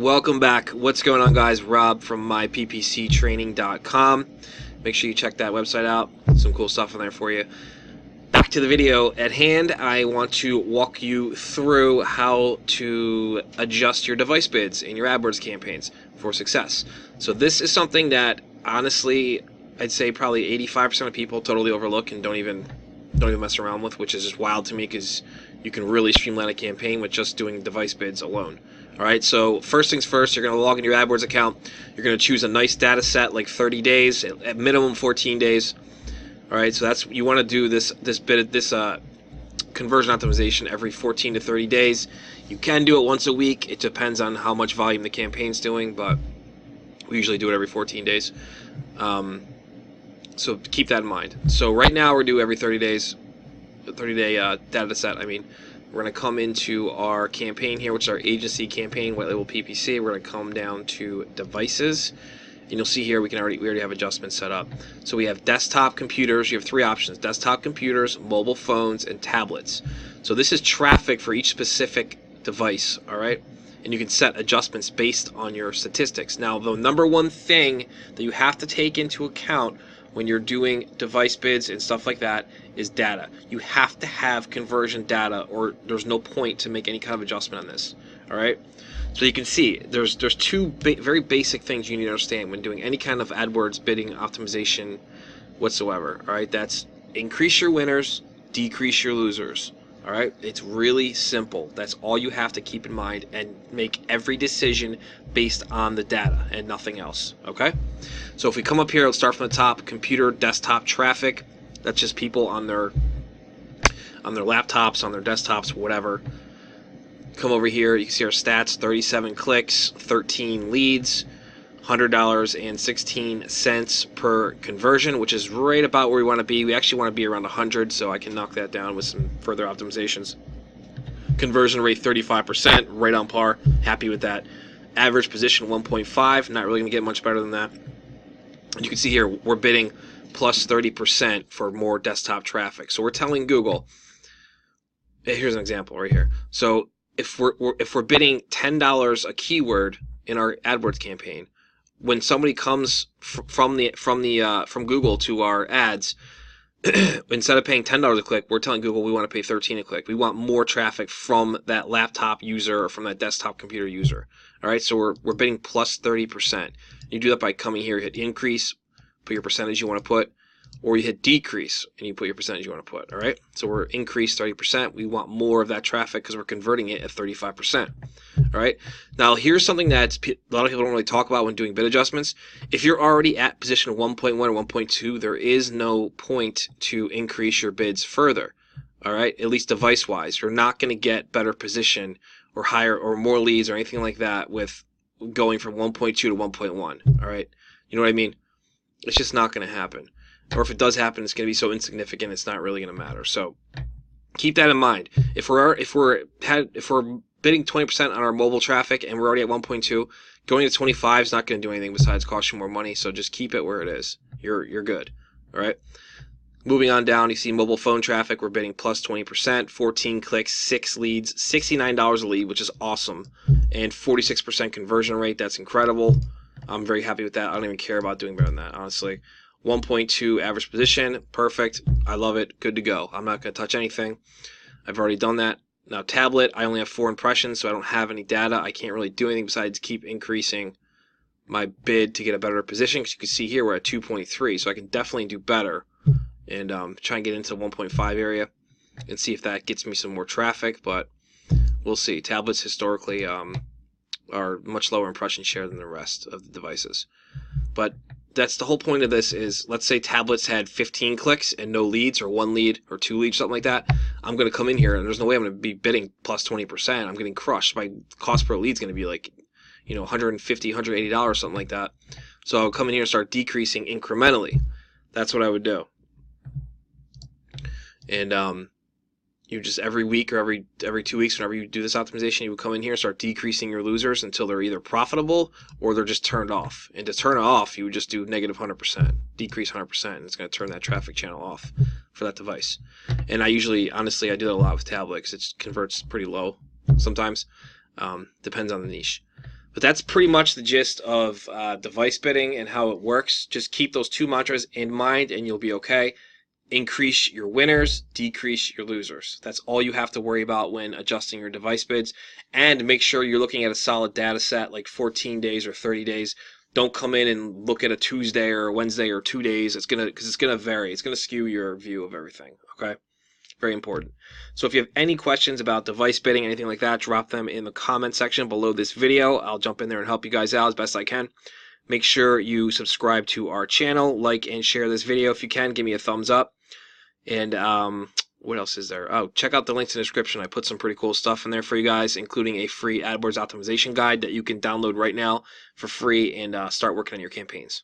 Welcome back. What's going on, guys? Rob from myppctraining.com. Make sure you check that website out. Some cool stuff on there for you. Back to the video at hand. I want to walk you through how to adjust your device bids in your AdWords campaigns for success. So this is something that, honestly, I'd say probably 85% of people totally overlook and don't even mess around with, which is just wild to me because you can really streamline a campaign with just doing device bids alone. Alright, so first things first, you're going to log into your AdWords account. You're going to choose a nice data set, like 30 days, at minimum 14 days. Alright, so that's, you want to do this conversion optimization every 14 to 30 days. You can do it once a week. It depends on how much volume the campaign's doing, but we usually do it every 14 days. So keep that in mind. So right now we're due every 30 days, 30-day data set. We're going to come into our campaign here, which is our agency campaign, white label PPC. We're going to come down to devices, and you'll see here we already have adjustments set up. So we have desktop computers. You have three options: desktop computers, mobile phones, and tablets. So this is traffic for each specific device, all right? And you can set adjustments based on your statistics. Now, the number one thing that you have to take into account when you're doing device bids and stuff like that is data. You have to have conversion data, or there's no point to make any kind of adjustment on this. All right. So you can see there's two very basic things you need to understand when doing any kind of AdWords bidding optimization whatsoever. All right. That's increase your winners, decrease your losers. All right. It's really simple. That's all you have to keep in mind, and make every decision based on the data and nothing else. Okay. So if we come up here, let's start from the top. Computer desktop traffic. That's just people on their laptops, on their desktops, whatever. Come over here. You can see our stats: 37 clicks, 13 leads, $100.16 per conversion, which is right about where we want to be. We actually want to be around 100, so I can knock that down with some further optimizations. Conversion rate 35%, right on par. Happy with that. Average position 1.5, not really going to get much better than that. And you can see here we're bidding plus 30% for more desktop traffic. So we're telling Google, here's an example right here. So if we're bidding $10 a keyword in our AdWords campaign, when somebody comes from Google to our ads, instead of paying $10 a click, we're telling Google we want to pay $13 a click. We want more traffic from that laptop user or from that desktop computer user. All right, so we're bidding plus 30%. You do that by coming here, hit increase, put your percentage you want to put, or you hit decrease and you put your percentage you want to put. All right, so we're increased 30%. We want more of that traffic because we're converting it at 35%. All right, now here's something that a lot of people don't really talk about when doing bid adjustments. If you're already at position 1.1 or 1.2, there is no point to increase your bids further. All right, at least device wise, you're not going to get better position or higher or more leads or anything like that with going from 1.2 to 1.1. All right, you know what I mean? It's just not going to happen. Or if it does happen, it's going to be so insignificant it's not really going to matter. So keep that in mind. If we're bidding 20% on our mobile traffic and we're already at 1.2, going to 25 is not going to do anything besides cost you more money. So just keep it where it is. You're good. All right. Moving on down, you see mobile phone traffic. We're bidding plus 20%, 14 clicks, 6 leads, $69 a lead, which is awesome, and 46% conversion rate. That's incredible. I'm very happy with that. I don't even care about doing better than that, honestly. 1.2 average position, perfect. I love it. Good to go. I'm not going to touch anything. I've already done that. Now tablet, I only have 4 impressions, so I don't have any data. I can't really do anything besides keep increasing my bid to get a better position. Because you can see here we're at 2.3, so I can definitely do better and try and get into the 1.5 area and see if that gets me some more traffic. But we'll see. Tablets historically are much lower impression share than the rest of the devices. But that's the whole point of this is, let's say tablets had 15 clicks and no leads, or 1 lead or 2 leads, something like that. I'm going to come in here and there's no way I'm going to be bidding plus 20%. I'm getting crushed. My cost per lead is going to be like, $150, $180, something like that. So I'll come in here and start decreasing incrementally. That's what I would do. And you just every week or every 2 weeks, whenever you do this optimization, you would come in here and start decreasing your losers until they're either profitable or they're just turned off. And to turn it off, you would just do negative 100%, decrease 100%, and it's going to turn that traffic channel off for that device. And I usually, honestly, I do that a lot with tablet because it converts pretty low sometimes. Depends on the niche. But that's pretty much the gist of device bidding and how it works. Just keep those two mantras in mind and you'll be okay. Increase your winners, decrease your losers. That's all you have to worry about when adjusting your device bids. And make sure you're looking at a solid data set, like 14 days or 30 days. Don't come in and look at a Tuesday or a Wednesday or 2 days. Because it's gonna vary. It's gonna skew your view of everything. Okay. Very important. So if you have any questions about device bidding, anything like that, drop them in the comment section below this video. I'll jump in there and help you guys out as best I can. Make sure you subscribe to our channel, like and share this video if you can. Give me a thumbs up. And what else is there? Oh, check out the links in the description. I put some pretty cool stuff in there for you guys, including a free AdWords optimization guide that you can download right now for free and start working on your campaigns.